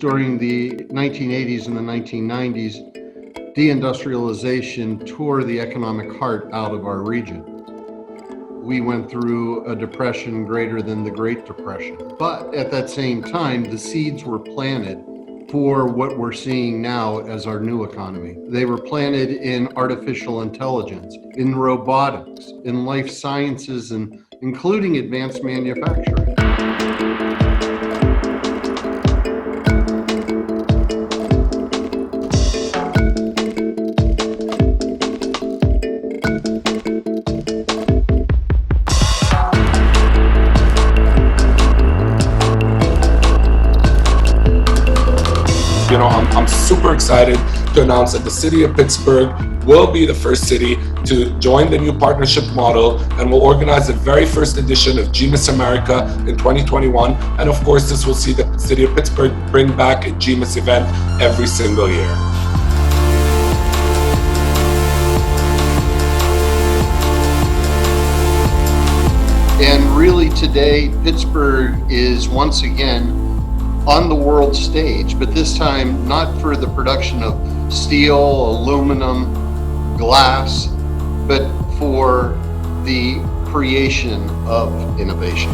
During the 1980s and the 1990s, deindustrialization tore the economic heart out of our region. We went through a depression greater than the Great Depression. But at that same time, the seeds were planted for what we're seeing now as our new economy. They were planted in artificial intelligence, in robotics, in life sciences, and including advanced manufacturing. I'm super excited to announce that the city of Pittsburgh will be the first city to join the new partnership model and will organize the very first edition of GMIS America in 2021. And of course, this will see the city of Pittsburgh bring back a GMIS event every single year. And really today, Pittsburgh is once again on the world stage, but this time not for the production of steel, aluminum, glass, but for the creation of innovation.